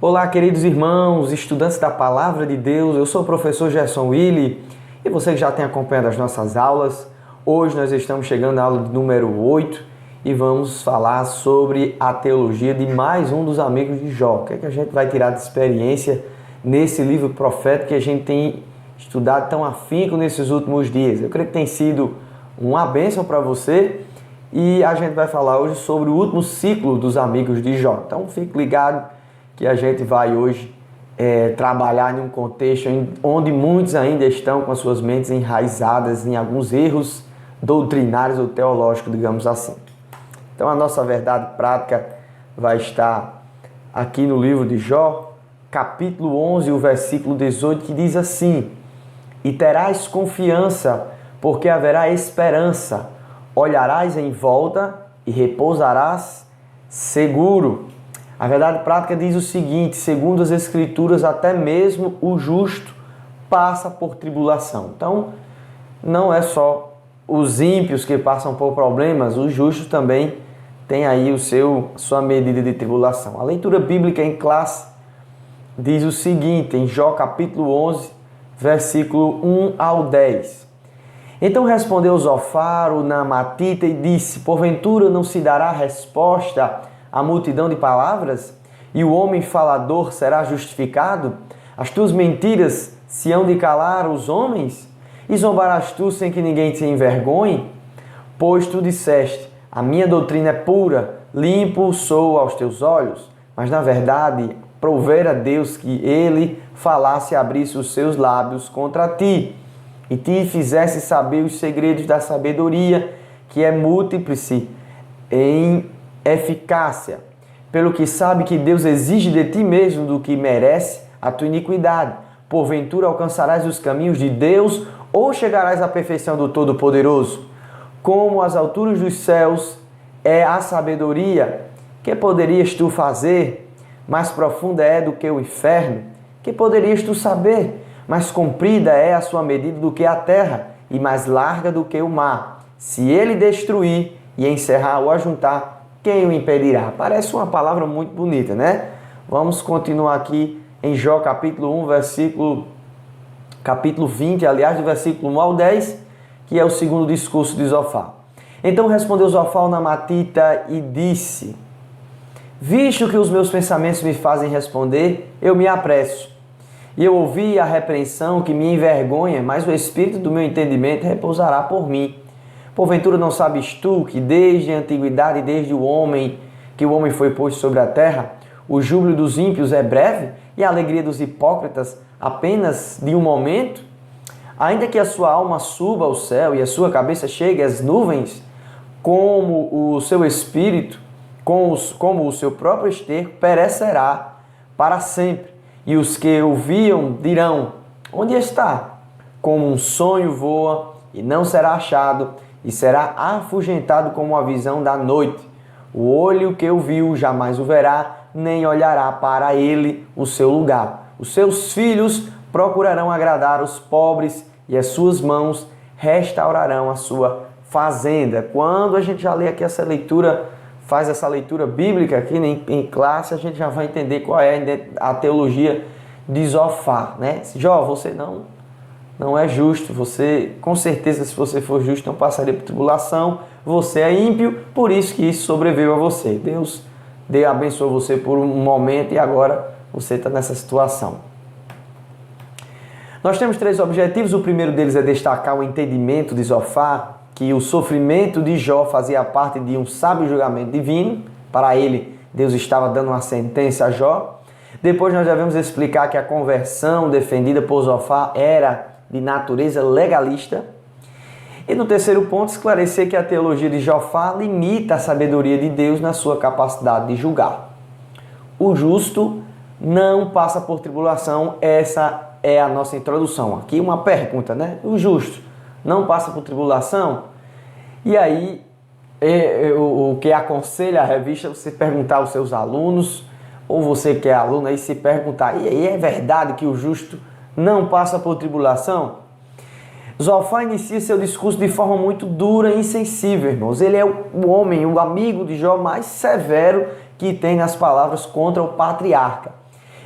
Olá, queridos irmãos, estudantes da Palavra de Deus, eu sou o professor Gerson Willi e você que já tem acompanhado as nossas aulas. Hoje nós estamos chegando à aula número 8 e vamos falar sobre a teologia de mais um dos amigos de Jó. O que é que a gente vai tirar de experiência nesse livro profético que a gente tem estudado tão afinco nesses últimos dias? Eu creio que tem sido uma bênção para você e a gente vai falar hoje sobre o último ciclo dos amigos de Jó. Então fique ligado que a gente vai hoje trabalhar em um contexto onde muitos ainda estão com as suas mentes enraizadas em alguns erros doutrinários ou teológicos, digamos assim. Então a nossa verdade prática vai estar aqui no livro de Jó, capítulo 11, o versículo 18, que diz assim: "E terás confiança, porque haverá esperança, olharás em volta e repousarás seguro." A verdade prática diz o seguinte: segundo as Escrituras, até mesmo o justo passa por tribulação. Então, não é só os ímpios que passam por problemas, os justos também têm aí sua medida de tribulação. A leitura bíblica em classe diz o seguinte, em Jó capítulo 11, versículo 1 ao 10. Então respondeu Zofar, o Naamatita, e disse: porventura não se dará resposta a multidão de palavras, e o homem falador será justificado? As tuas mentiras se hão de calar os homens? E zombarás tu sem que ninguém te envergonhe? Pois tu disseste: a minha doutrina é pura, limpo sou aos teus olhos. Mas na verdade, provera Deus que ele falasse e abrisse os seus lábios contra ti, e te fizesse saber os segredos da sabedoria, que é múltiplice em eficácia, pelo que sabe que Deus exige de ti mesmo do que merece a tua iniquidade. Porventura alcançarás os caminhos de Deus, ou chegarás à perfeição do Todo-Poderoso? Como as alturas dos céus é a sabedoria, que poderias tu fazer? Mais profunda é do que o inferno, que poderias tu saber? Mais comprida é a sua medida do que a terra, e mais larga do que o mar. Se ele destruir e encerrar ou ajuntar, quem o impedirá? Parece uma palavra muito bonita, né? Vamos continuar aqui em Jó capítulo 1, capítulo 20, aliás, do versículo 1 ao 10, que é o segundo discurso de Zofar. Então respondeu Zofar o Naamatita e disse: visto que os meus pensamentos me fazem responder, eu me apresso. E eu ouvi a repreensão que me envergonha, mas o espírito do meu entendimento repousará por mim. Porventura não sabes tu que desde a antiguidade, desde o homem foi posto sobre a terra, o júbilo dos ímpios é breve e a alegria dos hipócritas apenas de um momento? Ainda que a sua alma suba ao céu e a sua cabeça chegue às nuvens, como o seu espírito, como o seu próprio esterco, perecerá para sempre. E os que o viam dirão: onde está? Como um sonho voa e não será achado, e será afugentado como a visão da noite. O olho que o viu jamais o verá, nem olhará para ele o seu lugar. Os seus filhos procurarão agradar os pobres, e as suas mãos restaurarão a sua fazenda. Quando a gente já lê aqui essa leitura, faz essa leitura bíblica aqui em classe, a gente já vai entender qual é a teologia de Zofar, né? Jó, você não é justo, você, com certeza, se você for justo, não passaria por tribulação, você é ímpio, por isso que isso sobreveio a você. Deus abençoou você por um momento e agora você está nessa situação. Nós temos 3 objetivos. O primeiro deles é destacar o entendimento de Zofar, que o sofrimento de Jó fazia parte de um sábio julgamento divino. Para ele, Deus estava dando uma sentença a Jó. Depois nós devemos explicar que a conversão defendida por Zofar era de natureza legalista. E no terceiro ponto, esclarecer que a teologia de Zofar limita a sabedoria de Deus na sua capacidade de julgar. O justo não passa por tribulação. Essa é a nossa introdução. Aqui uma pergunta, né? O justo não passa por tribulação? E aí, o que aconselha a revista é você perguntar aos seus alunos, ou você que é aluno aí, se perguntar: e aí, é verdade que o justo não passa por tribulação? Zofar inicia seu discurso de forma muito dura e insensível, irmãos. Ele é o homem, o amigo de Jó mais severo que tem nas palavras contra o patriarca.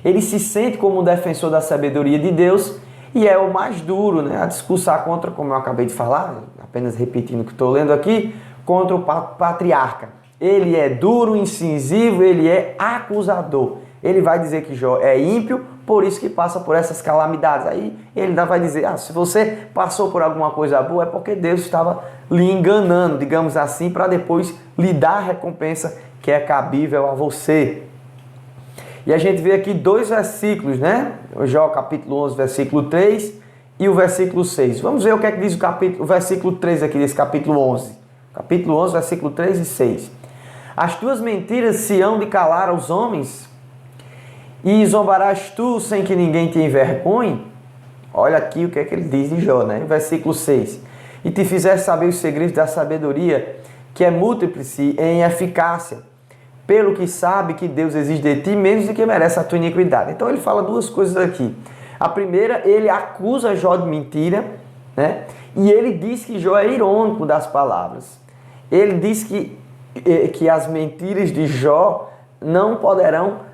Ele se sente como um defensor da sabedoria de Deus e é o mais duro, né, a discursar contra, como eu acabei de falar, apenas repetindo o que estou lendo aqui, contra o patriarca. Ele é duro, incisivo, ele é acusador. Ele vai dizer que Jó é ímpio, por isso que passa por essas calamidades. Aí ele ainda vai dizer, se você passou por alguma coisa boa, é porque Deus estava lhe enganando, digamos assim, para depois lhe dar a recompensa que é cabível a você. E a gente vê aqui 2 versículos, né? Jó capítulo 11, versículo 3 e o versículo 6. Vamos ver o que é que diz o versículo 3 aqui desse capítulo 11. Capítulo 11, versículo 3 e 6. As tuas mentiras se hão de calar aos homens? E zombarás tu sem que ninguém te envergonhe? Olha aqui o que é que ele diz de Jó, né? Versículo 6. E te fizeste saber os segredos da sabedoria, que é múltiplice em eficácia, pelo que sabe que Deus exige de ti menos do que merece a tua iniquidade. Então ele fala 2 coisas aqui. A primeira, ele acusa Jó de mentira, né? E ele diz que Jó é irônico das palavras. Ele diz que as mentiras de Jó não poderão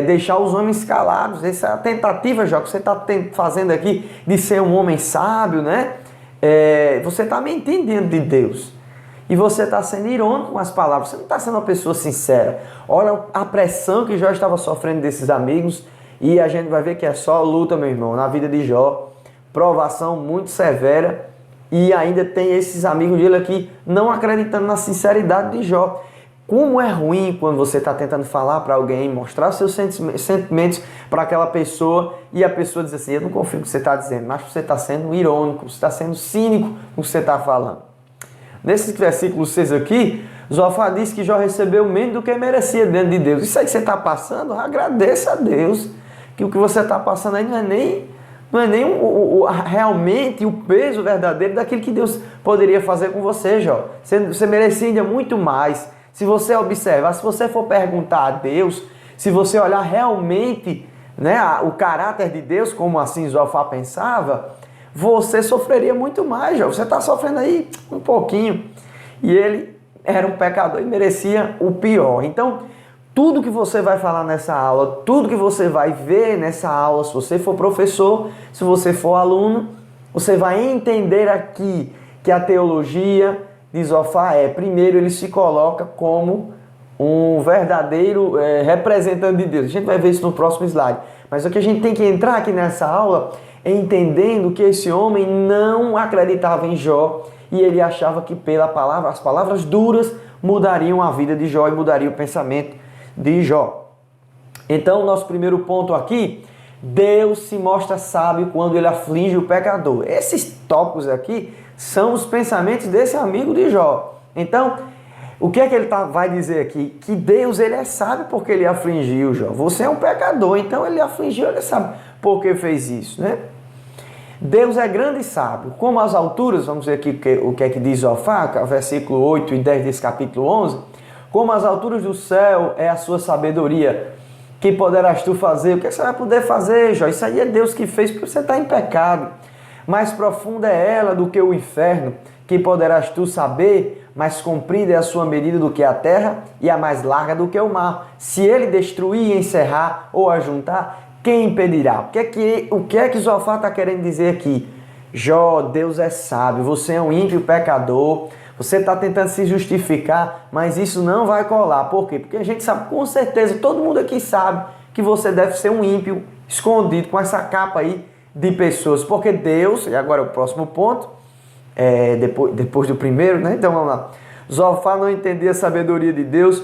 deixar os homens calados. Essa é a tentativa, Jó, que você está fazendo aqui de ser um homem sábio, né? Você está mentindo diante de Deus. E você está sendo irônico com as palavras. Você não está sendo uma pessoa sincera. Olha a pressão que Jó estava sofrendo desses amigos. E a gente vai ver que é só luta, meu irmão, na vida de Jó. Provação muito severa. E ainda tem esses amigos dele aqui não acreditando na sinceridade de Jó. Como é ruim quando você está tentando falar para alguém, mostrar seus sentimentos para aquela pessoa e a pessoa diz assim, eu não confio no que você está dizendo, mas você está sendo irônico, você está sendo cínico no que você está falando. Nesse versículo 6 aqui, Zofar diz que Jó recebeu menos do que merecia diante de Deus. Isso aí que você está passando, agradeça a Deus, que o que você está passando aí não é nem realmente o peso verdadeiro daquilo que Deus poderia fazer com você, Jó. Você merecia ainda muito mais. Se você observar, se você for perguntar a Deus, se você olhar realmente, né, o caráter de Deus, como assim Zofar pensava, você sofreria muito mais, Jó. Você está sofrendo aí um pouquinho. E ele era um pecador e merecia o pior. Então, tudo que você vai falar nessa aula, tudo que você vai ver nessa aula, se você for professor, se você for aluno, você vai entender aqui que a teologia de Zofar primeiro, ele se coloca como um verdadeiro representante de Deus. A gente vai ver isso no próximo slide. Mas o que a gente tem que entrar aqui nessa aula é entendendo que esse homem não acreditava em Jó e ele achava que as palavras duras mudariam a vida de Jó e mudariam o pensamento de Jó. Então, nosso primeiro ponto aqui, Deus se mostra sábio quando ele aflige o pecador. Esses tópicos aqui são os pensamentos desse amigo de Jó. Então, o que é que ele vai dizer aqui? Que Deus ele é sábio porque ele afligiu Jó. Você é um pecador, então ele afligiu, ele sabe por que fez isso, né? Deus é grande e sábio. Como as alturas, vamos ver aqui o que é que diz Zofar, versículo 8 e 10 desse capítulo 11. Como as alturas do céu é a sua sabedoria, que poderás tu fazer? O que você vai poder fazer, Jó? Isso aí é Deus que fez porque você está em pecado. Mais profunda é ela do que o inferno, que poderás tu saber, mais comprida é a sua medida do que a terra e a mais larga do que o mar. Se ele destruir, encerrar ou ajuntar, quem impedirá? O que é que Zofar está querendo dizer aqui? Jó, Deus é sábio, você é um ímpio pecador, você está tentando se justificar, mas isso não vai colar. Por quê? Porque a gente sabe, com certeza, todo mundo aqui sabe que você deve ser um ímpio escondido com essa capa aí de pessoas. Porque Deus, e agora é o próximo ponto, depois do primeiro, né? Então vamos lá. Zofar não entendia a sabedoria de Deus,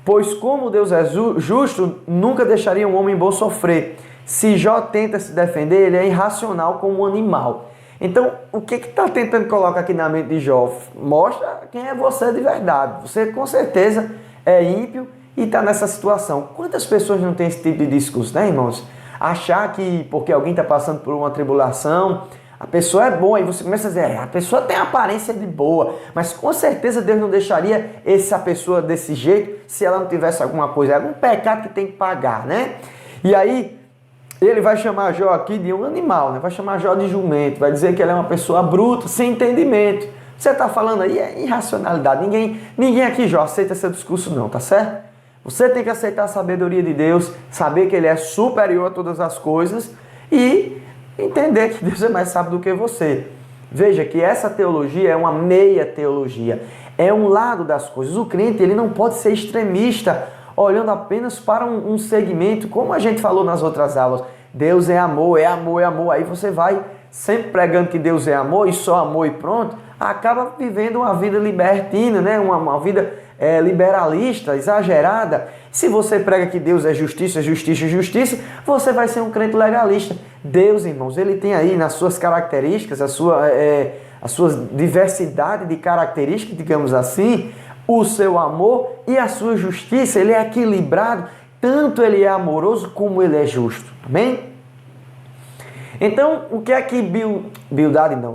pois como Deus é justo, nunca deixaria um homem bom sofrer. Se Jó tenta se defender, ele é irracional como um animal. Então, o que está tentando colocar aqui na mente de Jó? Mostra quem é você de verdade. Você, com certeza, é ímpio e está nessa situação. Quantas pessoas não têm esse tipo de discurso, né, irmãos? Achar que porque alguém está passando por uma tribulação, a pessoa é boa, e você começa a dizer, a pessoa tem aparência de boa, mas com certeza Deus não deixaria essa pessoa desse jeito se ela não tivesse alguma coisa, algum pecado que tem que pagar, né? E aí, ele vai chamar Jó aqui de um animal, né? Vai chamar Jó de jumento, vai dizer que ele é uma pessoa bruta, sem entendimento. Você está falando aí é irracionalidade. Ninguém aqui, Jó, aceita esse discurso não, tá certo? Você tem que aceitar a sabedoria de Deus, saber que Ele é superior a todas as coisas e entender que Deus é mais sábio do que você. Veja que essa teologia é uma meia teologia, é um lado das coisas. O crente ele não pode ser extremista, olhando apenas para um segmento, como a gente falou nas outras aulas. Deus é amor, é amor, é amor. Aí você vai sempre pregando que Deus é amor e só amor e pronto, acaba vivendo uma vida libertina, né? uma vida liberalista, exagerada. Se você prega que Deus é justiça, justiça, justiça, você vai ser um crente legalista. Deus, irmãos, ele tem aí nas suas características, a sua diversidade de características, digamos assim, o seu amor e a sua justiça. Ele é equilibrado, tanto ele é amoroso como ele é justo. Amém? Então, o que é que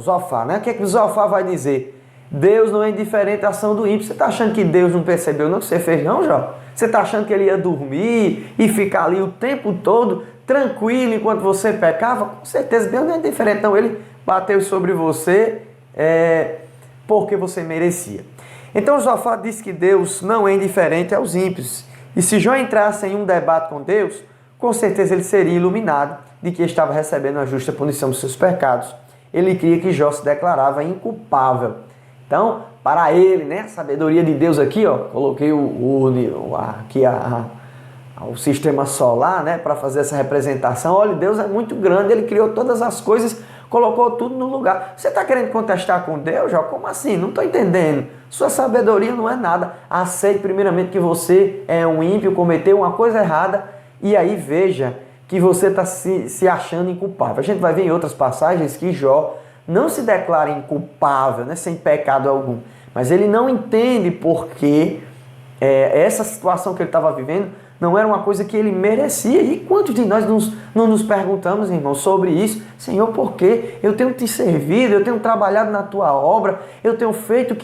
Zofar, né? O que é que Zofar vai dizer? Deus não é indiferente à ação do ímpio. Você está achando que Deus não percebeu não que você fez não, Jó? Você está achando que ele ia dormir e ficar ali o tempo todo tranquilo enquanto você pecava? Com certeza Deus não é indiferente, não. Ele bateu sobre você porque você merecia. Então Zofar diz que Deus não é indiferente aos ímpios. E se Jó entrasse em um debate com Deus, com certeza ele seria iluminado de que estava recebendo a justa punição dos seus pecados. Ele cria que Jó se declarava inculpável. Então, para ele, né, a sabedoria de Deus aqui, ó, coloquei o sistema solar, né, para fazer essa representação. Olha, Deus é muito grande, ele criou todas as coisas, colocou tudo no lugar. Você está querendo contestar com Deus, Jó? Como assim? Não estou entendendo. Sua sabedoria não é nada. Aceite primeiramente que você é um ímpio, cometeu uma coisa errada, e aí veja que você está se achando inculpável. A gente vai ver em outras passagens que Jó não se declara inculpável, né, sem pecado algum. Mas ele não entende porque essa situação que ele estava vivendo não era uma coisa que ele merecia. E quantos de nós não nos perguntamos, irmão, sobre isso? Senhor, por quê? Eu tenho te servido, eu tenho trabalhado na tua obra, eu tenho feito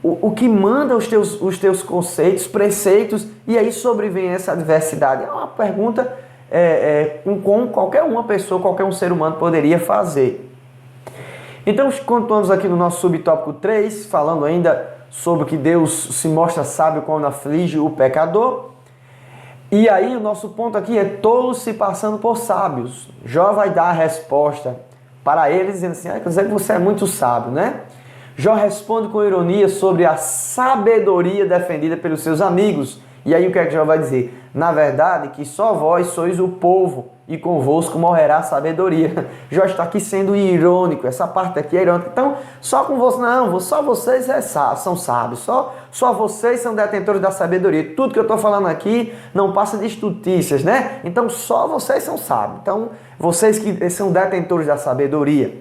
o que manda os teus conceitos, preceitos, e aí sobrevém essa adversidade. É uma pergunta com qualquer uma pessoa, qualquer um ser humano poderia fazer. Então, continuamos aqui no nosso subtópico 3, falando ainda sobre que Deus se mostra sábio quando aflige o pecador. E aí, o nosso ponto aqui é tolos se passando por sábios. Jó vai dar a resposta para eles, dizendo assim, quer dizer que você é muito sábio, né? Jó responde com ironia sobre a sabedoria defendida pelos seus amigos. E aí, o que é que Jó vai dizer? Na verdade, que só vós sois o povo, e convosco morrerá a sabedoria. Jó está aqui sendo irônico, essa parte aqui é irônica. Então, só com vocês, não, só vocês são sábios, só vocês são detentores da sabedoria. Tudo que eu estou falando aqui não passa de estutícias, né? Então, só vocês são sábios. Então, vocês que são detentores da sabedoria.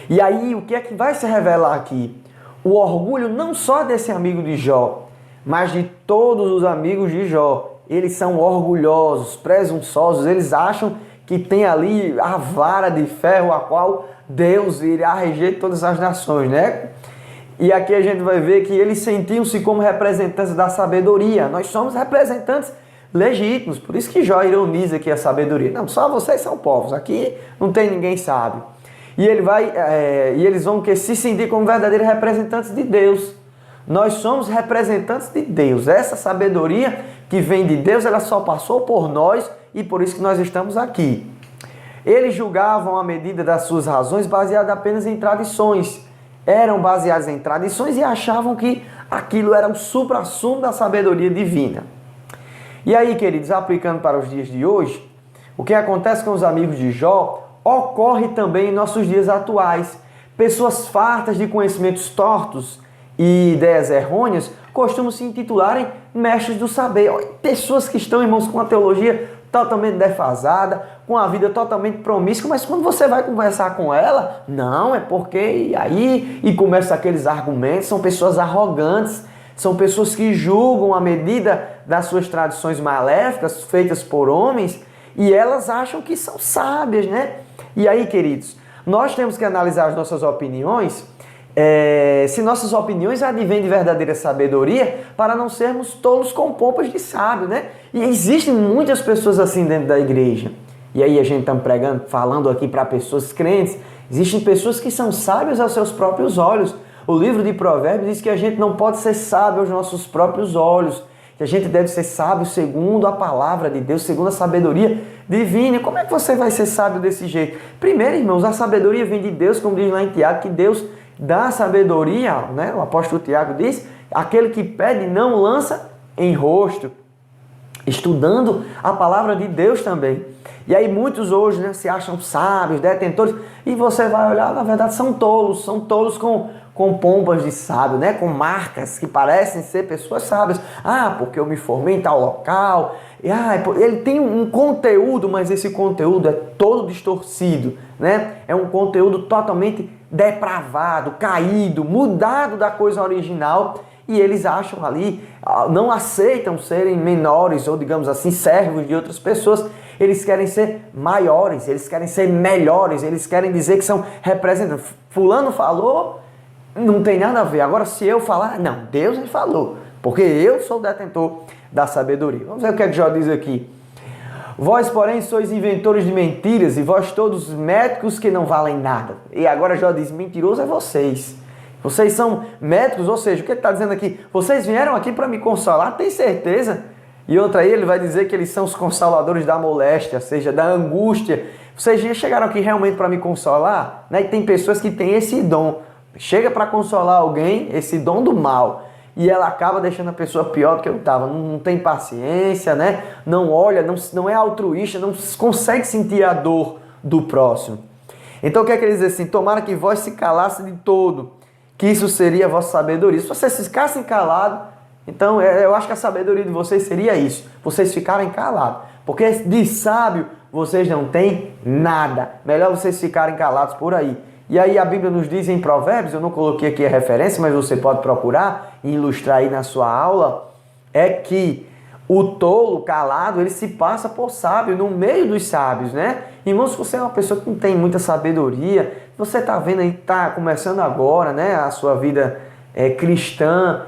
E aí, o que é que vai se revelar aqui? O orgulho não só desse amigo de Jó, mas de todos os amigos de Jó. Eles são orgulhosos, presunçosos, eles acham que tem ali a vara de ferro a qual Deus irá reger todas as nações, né? E aqui a gente vai ver que eles sentiam-se como representantes da sabedoria. Nós somos representantes legítimos, por isso que Jó ironiza aqui a sabedoria. Não, só vocês são povos, aqui não tem ninguém sábio. E eles vão se sentir como verdadeiros representantes de Deus. Nós somos representantes de Deus. Essa sabedoria que vem de Deus, ela só passou por nós e por isso que nós estamos aqui. Eles julgavam a medida das suas razões baseada apenas em tradições. Eram baseados em tradições e achavam que aquilo era o suprassumo da sabedoria divina. E aí, queridos, aplicando para os dias de hoje, o que acontece com os amigos de Jó ocorre também em nossos dias atuais. Pessoas fartas de conhecimentos tortos e ideias errôneas costumam se intitularem mestres do saber. Pessoas que estão, irmãos, com a teologia totalmente defasada, com a vida totalmente promíscua, mas quando você vai conversar com ela, não, é porque e começam aqueles argumentos. São pessoas arrogantes, são pessoas que julgam a medida das suas tradições maléficas feitas por homens e elas acham que são sábias, né? E aí, queridos, nós temos que analisar as nossas opiniões, se nossas opiniões advêm de verdadeira sabedoria, para não sermos tolos com pompas de sábio, né? E existem muitas pessoas assim dentro da igreja. E aí a gente está pregando, falando aqui para pessoas crentes, existem pessoas que são sábias aos seus próprios olhos. O livro de Provérbios diz que a gente não pode ser sábio aos nossos próprios olhos, que a gente deve ser sábio segundo a palavra de Deus, segundo a sabedoria divina. E como é que você vai ser sábio desse jeito? Primeiro, irmãos, a sabedoria vem de Deus, como diz lá em Tiago, que Deus dá sabedoria, né? O apóstolo Tiago diz, aquele que pede não lança em rosto. Estudando a palavra de Deus também. E aí muitos hoje, né, se acham sábios, detentores, e você vai olhar, na verdade são tolos com pompas de sábio, né, com marcas que parecem ser pessoas sábias. Ah, porque eu me formei em tal local. E, ele tem um conteúdo, mas esse conteúdo é todo distorcido, né? É um conteúdo totalmente depravado, caído, mudado da coisa original. E eles acham ali, não aceitam serem menores ou, digamos assim, servos de outras pessoas. Eles querem ser maiores, eles querem ser melhores, eles querem dizer que são representantes. Fulano falou, não tem nada a ver. Agora, se eu falar, não, Deus me falou, porque eu sou o detentor da sabedoria. Vamos ver o que é que Jó diz aqui. Vós, porém, sois inventores de mentiras e vós todos médicos que não valem nada. E agora Jó diz, mentiroso é vocês. Vocês são médicos, ou seja, o que ele está dizendo aqui? Vocês vieram aqui para me consolar, tem certeza? E outra aí, ele vai dizer que eles são os consoladores da moléstia, ou seja, da angústia. Vocês já chegaram aqui realmente para me consolar? Né? E tem pessoas que têm esse dom. Chega para consolar alguém, esse dom do mal. E ela acaba deixando a pessoa pior do que eu estava. Não tem paciência, né? Não olha, não é altruísta, não consegue sentir a dor do próximo. Então o que é que ele diz assim? Tomara que vós se calasse de todo, que isso seria a vossa sabedoria. Se vocês ficassem calados, então eu acho que a sabedoria de vocês seria isso. Vocês ficarem calados. Porque de sábio vocês não têm nada. Melhor vocês ficarem calados por aí. E aí a Bíblia nos diz em Provérbios, eu não coloquei aqui a referência, mas você pode procurar e ilustrar aí na sua aula, é que o tolo calado, ele se passa por sábio no meio dos sábios, né? Irmãos, se você é uma pessoa que não tem muita sabedoria, você está vendo aí, está começando agora, né, a sua vida cristã,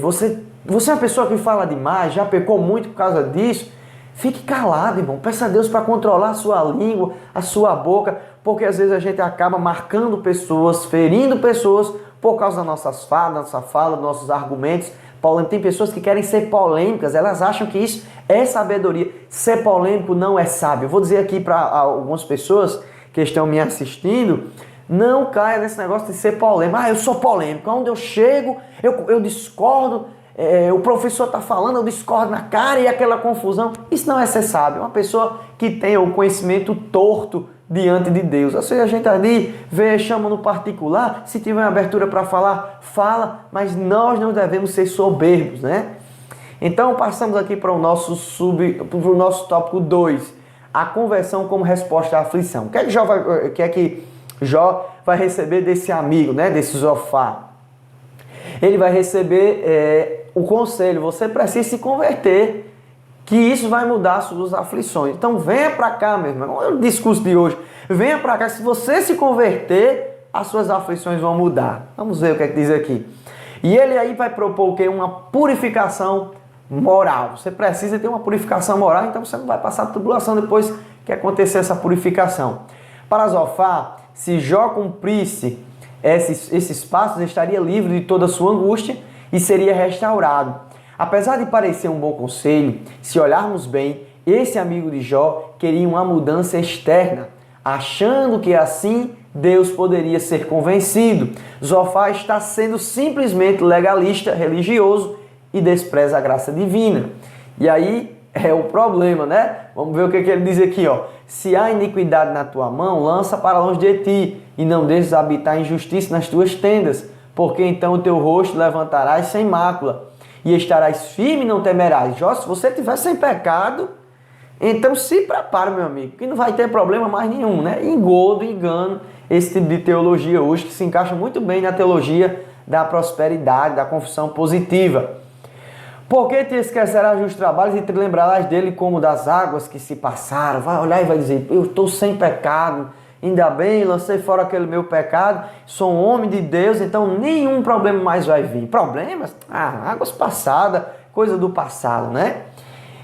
você é uma pessoa que fala demais, já pecou muito por causa disso, fique calado, irmão. Peça a Deus para controlar a sua língua, a sua boca, porque às vezes a gente acaba marcando pessoas, ferindo pessoas por causa das nossas falas, da nossa fala, dos nossos argumentos. Tem pessoas que querem ser polêmicas, elas acham que isso é sabedoria. Ser polêmico não é sábio. Eu vou dizer aqui para algumas pessoas que estão me assistindo, não caia nesse negócio de ser polêmico. Eu sou polêmico, onde eu chego, eu discordo, o professor está falando, eu discordo na cara e aquela confusão. Isso não é ser sábio. Uma pessoa que tem o conhecimento torto diante de Deus. Ou seja, a gente ali vê, chama no particular, se tiver uma abertura para falar, fala, mas nós não devemos ser soberbos, né? Então passamos aqui para o nosso tópico 2, a conversão como resposta à aflição. O que é que Jó vai receber desse amigo, né, desse Zofar? Ele vai receber o conselho, você precisa se converter, que isso vai mudar as suas aflições. Então venha para cá, meu irmão, é o discurso de hoje. Venha para cá, se você se converter, as suas aflições vão mudar. Vamos ver o que é que diz aqui. E ele aí vai propor o quê? Uma purificação moral. Você precisa ter uma purificação moral, então você não vai passar tribulação depois que acontecer essa purificação. Para Zofar, se Jó cumprisse esses passos, estaria livre de toda a sua angústia e seria restaurado. Apesar de parecer um bom conselho, se olharmos bem, esse amigo de Jó queria uma mudança externa, achando que assim Deus poderia ser convencido. Zofar está sendo simplesmente legalista, religioso e despreza a graça divina. E aí é o problema, né? Vamos ver o que ele diz aqui, ó. Se há iniquidade na tua mão, lança para longe de ti, e não deixes habitar injustiça nas tuas tendas, porque então o teu rosto levantarás sem mácula, e estarás firme e não temerás. Jó, se você estiver sem pecado, então se prepara, meu amigo, que não vai ter problema mais nenhum, né? Engodo, engano, esse tipo de teologia hoje, que se encaixa muito bem na teologia da prosperidade, da confissão positiva. Porque te esquecerás dos trabalhos e te lembrarás dele como das águas que se passaram. Vai olhar e vai dizer, eu estou sem pecado, ainda bem, lancei fora aquele meu pecado, sou um homem de Deus, então nenhum problema mais vai vir. Problemas? Águas passadas, coisa do passado, né?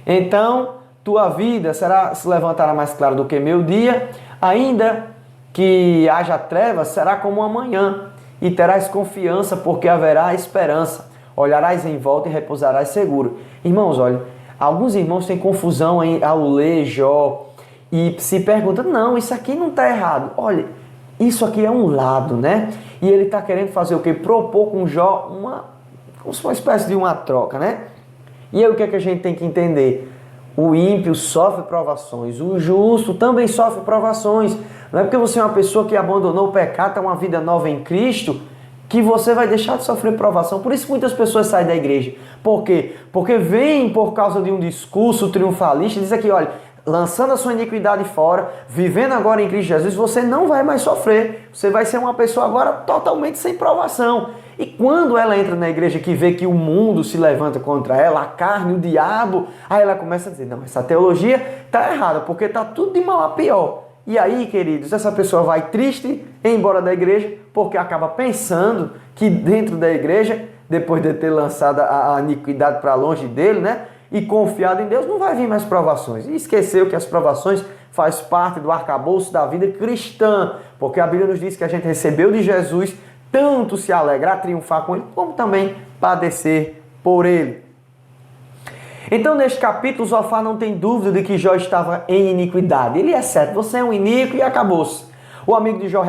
Então, tua vida se levantará mais clara do que meu dia, ainda que haja trevas, será como amanhã, e terás confiança porque haverá esperança. olharás em volta e repousarás seguro. Irmãos, olha, alguns irmãos têm confusão ao ler Jó e se perguntam, não, isso aqui não está errado. Olha, isso aqui é um lado, né? E ele está querendo fazer o quê? Propor com Jó uma espécie de uma troca, né? E aí o que é que a gente tem que entender? O ímpio sofre provações, o justo também sofre provações. Não é porque você é uma pessoa que abandonou o pecado, tem uma vida nova em Cristo, que você vai deixar de sofrer provação. Por isso que muitas pessoas saem da igreja. Por quê? Porque vêm por causa de um discurso triunfalista e diz aqui, olha, lançando a sua iniquidade fora, vivendo agora em Cristo Jesus, você não vai mais sofrer. Você vai ser uma pessoa agora totalmente sem provação. E quando ela entra na igreja que vê que o mundo se levanta contra ela, a carne, o diabo, aí ela começa a dizer, não, essa teologia está errada, porque está tudo de mal a pior. E aí, queridos, essa pessoa vai triste embora da igreja, porque acaba pensando que dentro da igreja, depois de ter lançado a iniquidade para longe dele, né? E confiado em Deus, não vai vir mais provações. E esqueceu que as provações faz parte do arcabouço da vida cristã, porque a Bíblia nos diz que a gente recebeu de Jesus tanto se alegrar, triunfar com ele, como também padecer por ele. Então, neste capítulo, Zofar não tem dúvida de que Jó estava em iniquidade. Ele é certo, você é um iníquo e acabou-se. O amigo de Jó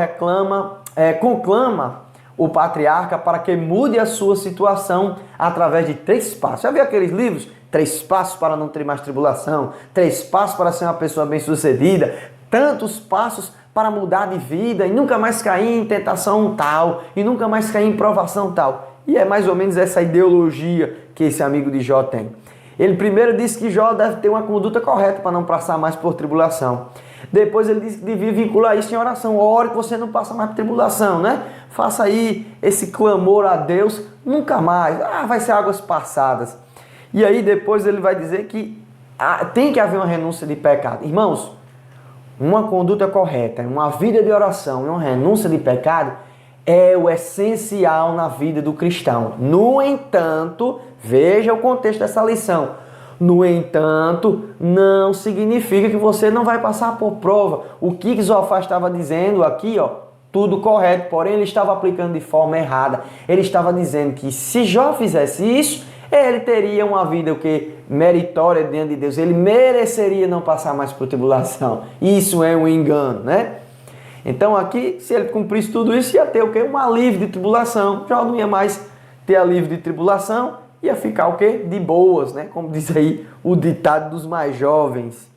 conclama o patriarca para que mude a sua situação através de 3 passos. Já viu aqueles livros? 3 passos para não ter mais tribulação, 3 passos para ser uma pessoa bem-sucedida, tantos passos para mudar de vida e nunca mais cair em tentação tal, e nunca mais cair em provação tal. E é mais ou menos essa ideologia que esse amigo de Jó tem. Ele primeiro disse que Jó deve ter uma conduta correta para não passar mais por tribulação. Depois ele disse que devia vincular isso em oração. Ore que você não passa mais por tribulação, né? Faça aí esse clamor a Deus, nunca mais. Vai ser águas passadas. E aí depois ele vai dizer que tem que haver uma renúncia de pecado. Irmãos, uma conduta correta, uma vida de oração e uma renúncia de pecado é o essencial na vida do cristão. No entanto, veja o contexto dessa lição. No entanto, não significa que você não vai passar por prova. O que Zofar estava dizendo aqui, tudo correto, porém ele estava aplicando de forma errada. Ele estava dizendo que se Jó fizesse isso, ele teria uma vida meritória diante de Deus. Ele mereceria não passar mais por tribulação. Isso é um engano, né? Então aqui, se ele cumprisse tudo isso, ia ter um alívio de tribulação. Jó não ia mais ter alívio de tribulação, ia ficar de boas, né? Como diz aí o ditado dos mais jovens.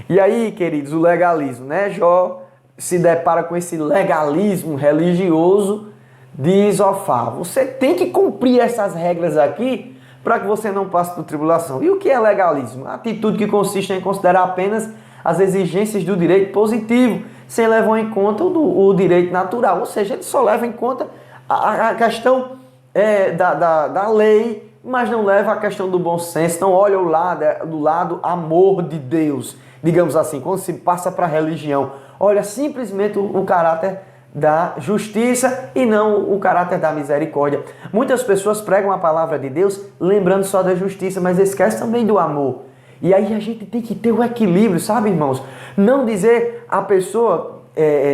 E aí, queridos, o legalismo, né? Jó se depara com esse legalismo religioso de Zofar. Você tem que cumprir essas regras aqui para que você não passe por tribulação. E o que é legalismo? A atitude que consiste em considerar apenas as exigências do direito positivo, sem levar em conta o direito natural. Ou seja, ele só leva em conta a questão da lei, mas não leva a questão do bom senso, não olha do lado amor de Deus. Digamos assim, quando se passa para a religião, olha simplesmente o caráter da justiça e não o caráter da misericórdia. Muitas pessoas pregam a palavra de Deus lembrando só da justiça, mas esquecem também do amor. E aí a gente tem que ter o equilíbrio, sabe, irmãos? Não dizer a pessoa,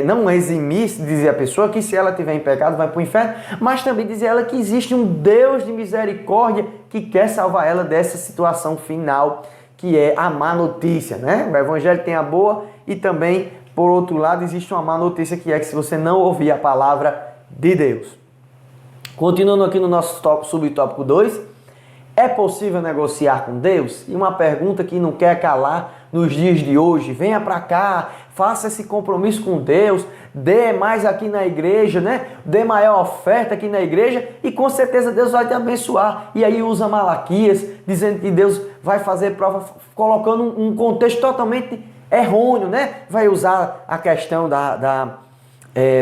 não eximir, dizer a pessoa que se ela tiver em pecado vai para o inferno, mas também dizer a ela que existe um Deus de misericórdia que quer salvar ela dessa situação final, que é a má notícia, né? O evangelho tem a boa e também, por outro lado, existe uma má notícia que é que se você não ouvir a palavra de Deus. Continuando aqui no nosso subtópico 2, é possível negociar com Deus? E uma pergunta que não quer calar nos dias de hoje. Venha para cá, faça esse compromisso com Deus, dê mais aqui na igreja, né? Dê maior oferta aqui na igreja e com certeza Deus vai te abençoar. E aí usa Malaquias, dizendo que Deus vai fazer prova, colocando um contexto totalmente errôneo, né? Vai usar a questão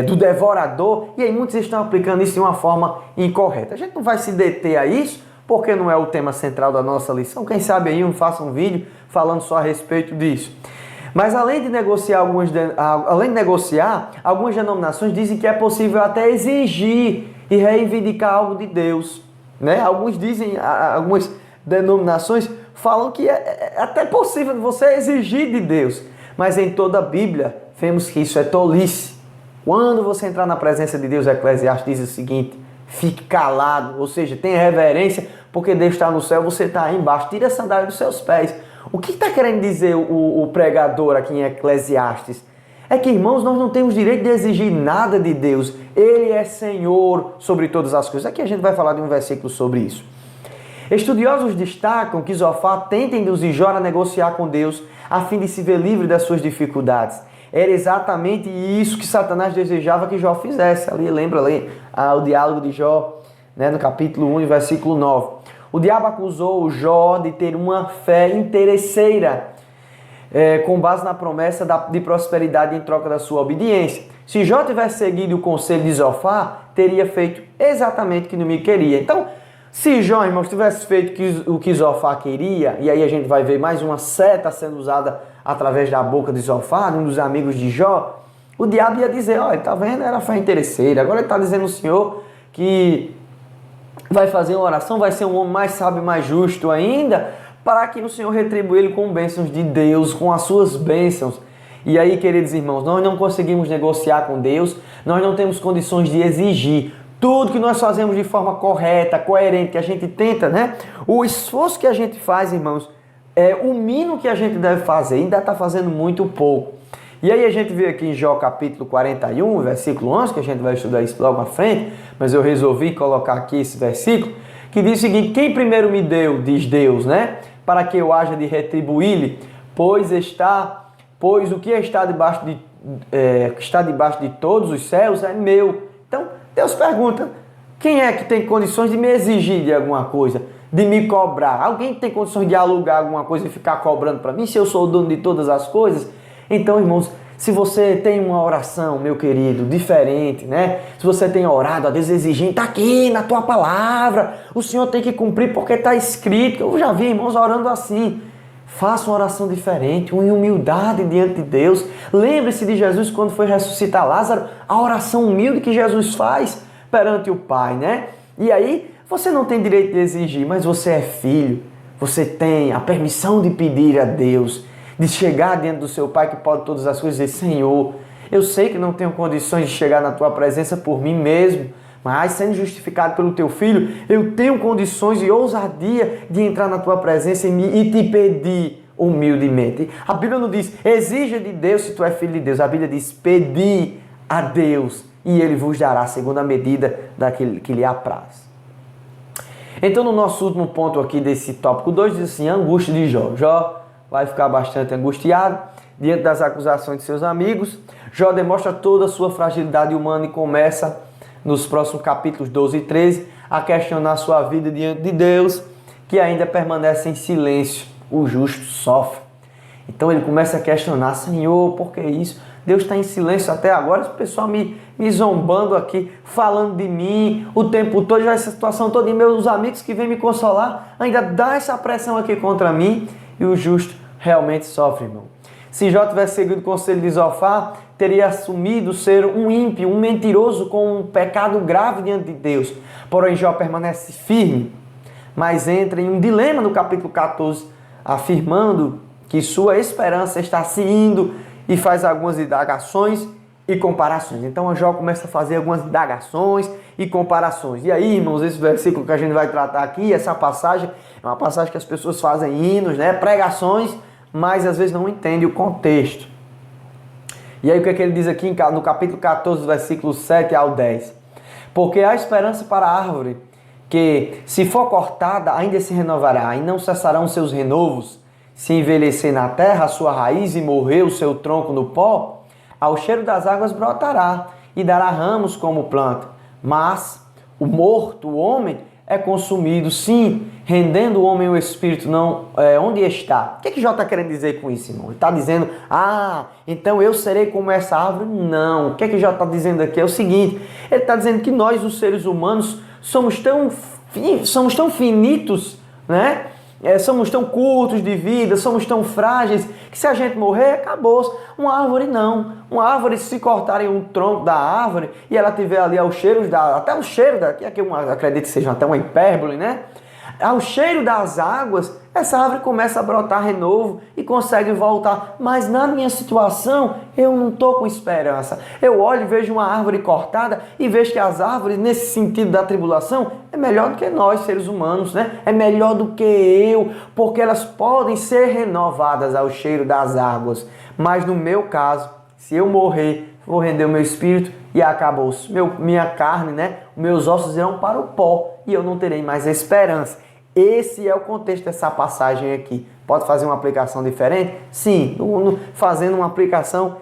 do devorador, e aí muitos estão aplicando isso de uma forma incorreta. A gente não vai se deter a isso, porque não é o tema central da nossa lição. Quem sabe aí eu faço um vídeo falando só a respeito disso. Mas além de negociar, algumas denominações dizem que é possível até exigir e reivindicar algo de Deus, né? Algumas denominações falam que é até possível você exigir de Deus, mas em toda a Bíblia vemos que isso é tolice. Quando você entrar na presença de Deus, Eclesiastes diz o seguinte: fique calado, ou seja, tenha reverência, porque Deus está no céu, você está aí embaixo, tira a sandália dos seus pés. O que está querendo dizer o pregador aqui em Eclesiastes? É que, irmãos, nós não temos direito de exigir nada de Deus. Ele é Senhor sobre todas as coisas. Aqui a gente vai falar de um versículo sobre isso. Estudiosos destacam que Zofar tenta induzir Jó a negociar com Deus a fim de se ver livre das suas dificuldades. Era exatamente isso que Satanás desejava que Jó fizesse. Lembra o diálogo de Jó, né, no capítulo 1, versículo 9. O diabo acusou Jó de ter uma fé interesseira, com base na promessa de prosperidade em troca da sua obediência. Se Jó tivesse seguido o conselho de Zofar, teria feito exatamente o que inimigo queria. Então, se Jó, irmãos, tivesse feito o que Zofar queria, e aí a gente vai ver mais uma seta sendo usada através da boca de Zofar, um dos amigos de Jó, o diabo ia dizer, olha, tá vendo, era fé interesseira, agora ele está dizendo ao Senhor que vai fazer uma oração, vai ser um homem mais sábio e mais justo ainda, para que o Senhor retribua ele com bênçãos de Deus, com as suas bênçãos. E aí, queridos irmãos, nós não conseguimos negociar com Deus, nós não temos condições de exigir. Tudo que nós fazemos de forma correta, coerente, que a gente tenta, né? O esforço que a gente faz, irmãos, é o mínimo que a gente deve fazer, ainda está fazendo muito pouco. E aí a gente vê aqui em Jó capítulo 41, versículo 11, que a gente vai estudar isso logo à frente, mas eu resolvi colocar aqui esse versículo, que diz o seguinte: quem primeiro me deu, diz Deus, né? Para que eu haja de retribuir-lhe, pois o que está debaixo de todos os céus é meu. Então, Deus pergunta, quem é que tem condições de me exigir de alguma coisa, de me cobrar? Alguém tem condições de alugar alguma coisa e ficar cobrando para mim, se eu sou o dono de todas as coisas? Então, irmãos, se você tem uma oração, meu querido, diferente, né? Se você tem orado a Deus exigindo, está aqui na tua palavra, o Senhor tem que cumprir porque está escrito. Eu já vi irmãos orando assim. Faça uma oração diferente, uma humildade diante de Deus. Lembre-se de Jesus quando foi ressuscitar Lázaro, a oração humilde que Jesus faz perante o Pai, né? E aí, você não tem direito de exigir, mas você é filho. Você tem a permissão de pedir a Deus, de chegar diante do seu Pai que pode todas as coisas e dizer, Senhor, eu sei que não tenho condições de chegar na tua presença por mim mesmo, mas sendo justificado pelo teu Filho, eu tenho condições e ousadia de entrar na tua presença e te pedir humildemente. A Bíblia não diz, exija de Deus se tu é filho de Deus. A Bíblia diz, pedi a Deus e Ele vos dará segundo a medida daquele que lhe apraz. Então, no nosso último ponto aqui desse tópico 2, diz assim, a angústia de Jó. Jó vai ficar bastante angustiado diante das acusações de seus amigos. Jó demonstra toda a sua fragilidade humana e começa nos próximos capítulos 12 e 13, a questionar sua vida diante de Deus, que ainda permanece em silêncio. O justo sofre. Então ele começa a questionar, Senhor, por que isso? Deus está em silêncio até agora, o pessoal me zombando aqui, falando de mim o tempo todo, já essa situação toda, e meus amigos que vêm me consolar, ainda dá essa pressão aqui contra mim, e o justo realmente sofre, irmão. Se Jó tivesse seguido o conselho de Zofar, teria assumido ser um ímpio, um mentiroso com um pecado grave diante de Deus. Porém, Jó permanece firme, mas entra em um dilema no capítulo 14, afirmando que sua esperança está se indo e faz algumas indagações e comparações. Então, Jó começa a fazer algumas indagações e comparações. E aí, irmãos, esse versículo que a gente vai tratar aqui, essa passagem, é uma passagem que as pessoas fazem hinos, né, pregações, mas às vezes não entendem o contexto. E aí o que é que ele diz aqui no capítulo 14, versículos 7 ao 10? Porque há esperança para a árvore, que se for cortada ainda se renovará, e não cessarão seus renovos. Se envelhecer na terra a sua raiz e morrer o seu tronco no pó, ao cheiro das águas brotará, e dará ramos como planta. Mas o morto, o homem, é consumido, sim, rendendo o homem o espírito, não onde está. O que Jó está querendo dizer com isso, irmão? Ele está dizendo, então eu serei como essa árvore? Não. O que Jó está dizendo aqui é o seguinte, ele está dizendo que nós, os seres humanos, somos tão finitos, né? Somos tão curtos de vida, somos tão frágeis, que se a gente morrer, acabou. Uma árvore não. Uma árvore, se cortarem um tronco da árvore e ela tiver ali até o cheiro, que eu acredito que seja até uma hipérbole, né? Ao cheiro das águas, essa árvore começa a brotar renovo e consegue voltar. Mas na minha situação, eu não estou com esperança. Eu olho e vejo uma árvore cortada e vejo que as árvores, nesse sentido da tribulação, é melhor do que nós, seres humanos, né? É melhor do que eu, porque elas podem ser renovadas ao cheiro das águas. Mas no meu caso, se eu morrer, vou render o meu espírito e acabou. Minha carne, né? Meus ossos irão para o pó e eu não terei mais esperança. Esse é o contexto dessa passagem aqui. Pode fazer uma aplicação diferente? Sim, fazendo uma aplicação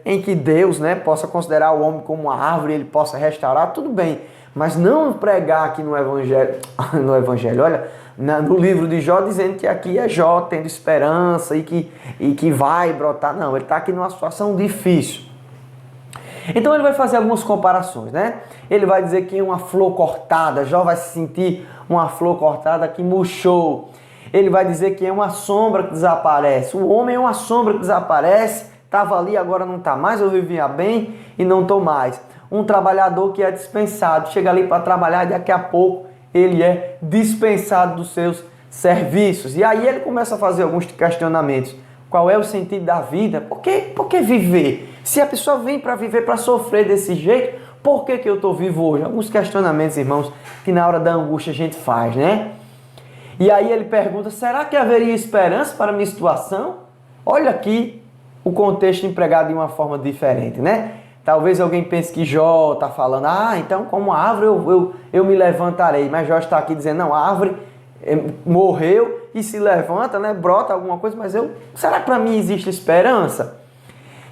em que Deus, né, possa considerar o homem como uma árvore, ele possa restaurar, tudo bem. Mas não pregar aqui no Evangelho, olha, no livro de Jó, dizendo que aqui é Jó tendo esperança e que vai brotar. Não, ele está aqui numa situação difícil. Então ele vai fazer algumas comparações, né? Ele vai dizer que uma flor cortada, Jó vai se sentir uma flor cortada que murchou. Ele vai dizer que é uma sombra que desaparece. O homem é uma sombra que desaparece, estava ali, agora não está mais, eu vivia bem e não estou mais. Um trabalhador que é dispensado, chega ali para trabalhar e daqui a pouco ele é dispensado dos seus serviços. E aí ele começa a fazer alguns questionamentos. Qual é o sentido da vida? Por que viver? Se a pessoa vem para viver, para sofrer desse jeito, por que eu estou vivo hoje? Alguns questionamentos, irmãos, que na hora da angústia a gente faz, né? E aí ele pergunta, será que haveria esperança para a minha situação? Olha aqui o contexto empregado de uma forma diferente, né? Talvez alguém pense que Jó está falando, então como árvore eu me levantarei. Mas Jó está aqui dizendo, não, a árvore morreu e se levanta, né? Brota alguma coisa, mas será que para mim existe esperança?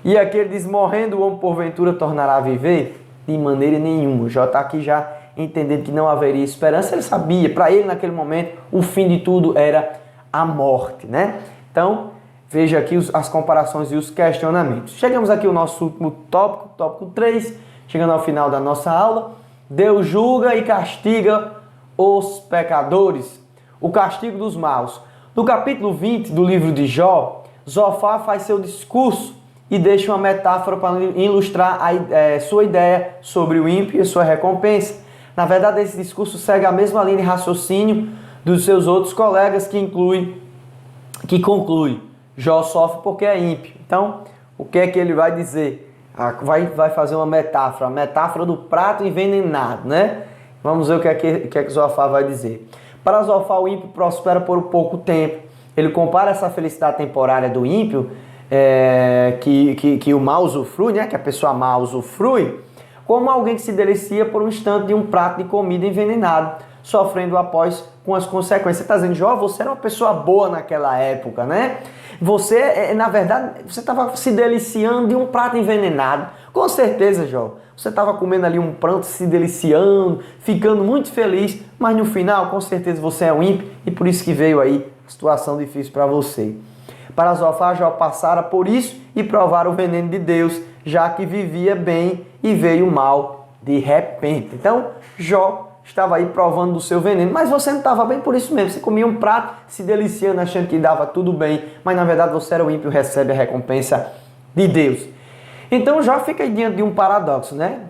E aqui ele diz, morrendo o homem porventura tornará a viver? De maneira nenhuma. Jó está aqui já entendendo que não haveria esperança. Ele sabia, para ele naquele momento, o fim de tudo era a morte, né? Então, veja aqui as comparações e os questionamentos. Chegamos aqui ao nosso último tópico 3, chegando ao final da nossa aula. Deus julga e castiga os pecadores. O castigo dos maus. No capítulo 20 do livro de Jó, Zofar faz seu discurso e deixa uma metáfora para ilustrar sua ideia sobre o ímpio e sua recompensa. Na verdade, esse discurso segue a mesma linha de raciocínio dos seus outros colegas que conclui, Jó sofre porque é ímpio. Então, o que é que ele vai dizer? Vai fazer uma metáfora, a metáfora do prato envenenado, né? Vamos ver o que é que Zofar vai dizer. Para Zofar, o ímpio prospera por um pouco tempo. Ele compara essa felicidade temporária do ímpio, que o mal usufrui, né? Que a pessoa má usufrui, como alguém que se delicia por um instante de um prato de comida envenenado, sofrendo após com as consequências. Você está dizendo, Jó, você era uma pessoa boa naquela época, né? Você, na verdade, você estava se deliciando de um prato envenenado. Com certeza, Jó, você estava comendo ali um prato, se deliciando, ficando muito feliz, mas no final, com certeza, você é um ímpio e por isso que veio aí a situação difícil para você. Para Zofar, Jó passara por isso e provar o veneno de Deus, já que vivia bem e veio o mal de repente. Então, Jó estava aí provando do seu veneno, mas você não estava bem por isso mesmo. Você comia um prato, se deliciando, achando que dava tudo bem, mas na verdade você era o ímpio e recebe a recompensa de Deus. Então, Jó fica aí diante de um paradoxo, né?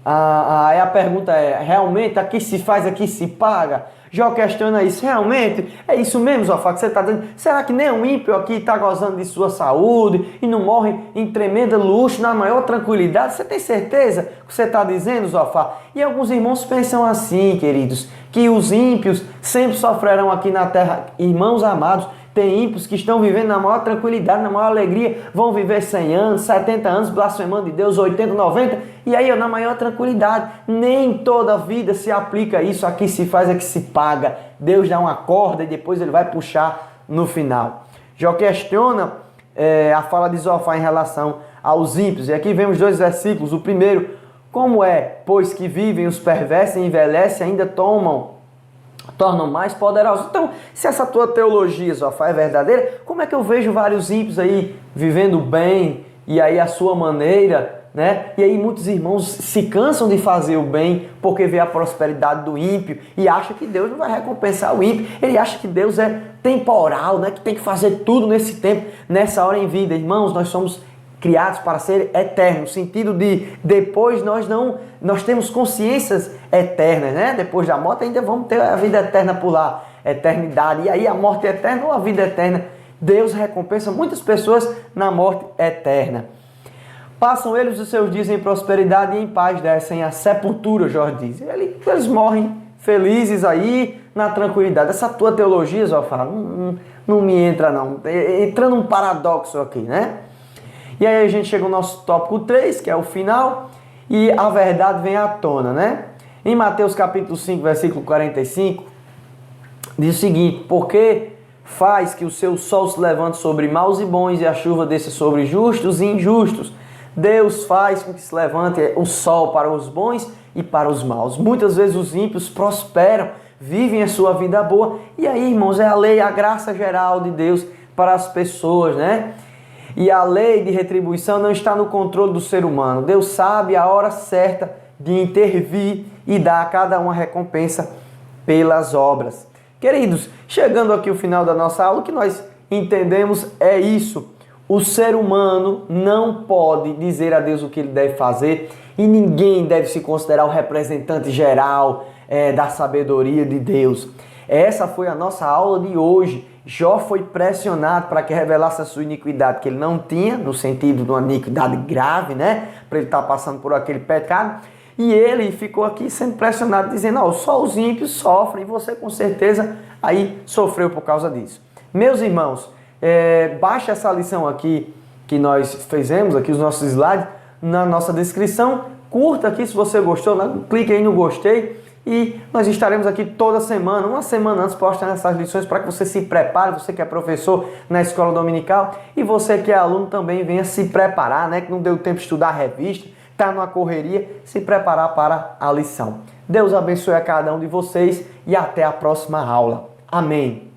Aí a pergunta é, realmente, aqui se faz, aqui se paga? Jó questiona isso, realmente? É isso mesmo, Zofar, que você está dizendo? Será que nem um ímpio aqui está gozando de sua saúde e não morre em tremenda luxo, na maior tranquilidade? Você tem certeza que você está dizendo, Zofar? E alguns irmãos pensam assim, queridos, que os ímpios sempre sofrerão aqui na terra. Irmãos amados, tem ímpios que estão vivendo na maior tranquilidade, na maior alegria, vão viver 100 anos, 70 anos, blasfemando de Deus, 80, 90, e aí na maior tranquilidade. Nem toda a vida se aplica isso, aqui se faz, aqui se paga. Deus dá uma corda e depois ele vai puxar no final. Jó questiona a fala de Zofar em relação aos ímpios, e aqui vemos 2 versículos. O primeiro, como é, pois que vivem os perversos, envelhecem, ainda tornam mais poderosos. Então, se essa tua teologia, Zofar, é verdadeira, como é que eu vejo vários ímpios aí vivendo bem e aí a sua maneira, né? E aí muitos irmãos se cansam de fazer o bem porque vê a prosperidade do ímpio e acha que Deus não vai recompensar o ímpio. Ele acha que Deus é temporal, né? Que tem que fazer tudo nesse tempo, nessa hora em vida. Irmãos, nós somos criados para ser eternos, no sentido de depois nós temos consciências eternas, né? Depois da morte ainda vamos ter a vida eterna por lá. eternidade. E aí a morte eterna ou a vida eterna, Deus recompensa muitas pessoas na morte eterna. Passam eles os seus dias em prosperidade e em paz descem à sepultura, Jorge diz. Eles morrem felizes aí, na tranquilidade. Essa tua teologia, Zofar, não me entra não. Entrando um paradoxo aqui, né? E aí a gente chega ao nosso tópico 3, que é o final, e a verdade vem à tona, né? Em Mateus capítulo 5, versículo 45, diz o seguinte: porque faz que o seu sol se levante sobre maus e bons e a chuva desça sobre justos e injustos. Deus faz com que se levante o sol para os bons e para os maus. Muitas vezes os ímpios prosperam, vivem a sua vida boa. E aí, irmãos, é a lei, a graça geral de Deus para as pessoas, né? E a lei de retribuição não está no controle do ser humano. Deus sabe a hora certa de intervir e dar a cada um a recompensa pelas obras. Queridos, chegando aqui ao final da nossa aula, o que nós entendemos é isso. O ser humano não pode dizer a Deus o que ele deve fazer e ninguém deve se considerar o representante geral da sabedoria de Deus. Essa foi a nossa aula de hoje. Jó foi pressionado para que revelasse a sua iniquidade que ele não tinha, no sentido de uma iniquidade grave, né? Para ele estar passando por aquele pecado. E ele ficou aqui sendo pressionado, dizendo, só os ímpios sofrem, e você com certeza aí sofreu por causa disso. Meus irmãos, baixa essa lição aqui que nós fizemos, aqui os nossos slides, na nossa descrição. Curta aqui se você gostou, né? Clique aí no gostei. E nós estaremos aqui toda semana, uma semana antes, postando essas lições para que você se prepare, você que é professor na escola dominical e você que é aluno também venha se preparar, né? Que não deu tempo de estudar a revista, está numa correria, se preparar para a lição. Deus abençoe a cada um de vocês e até a próxima aula. Amém.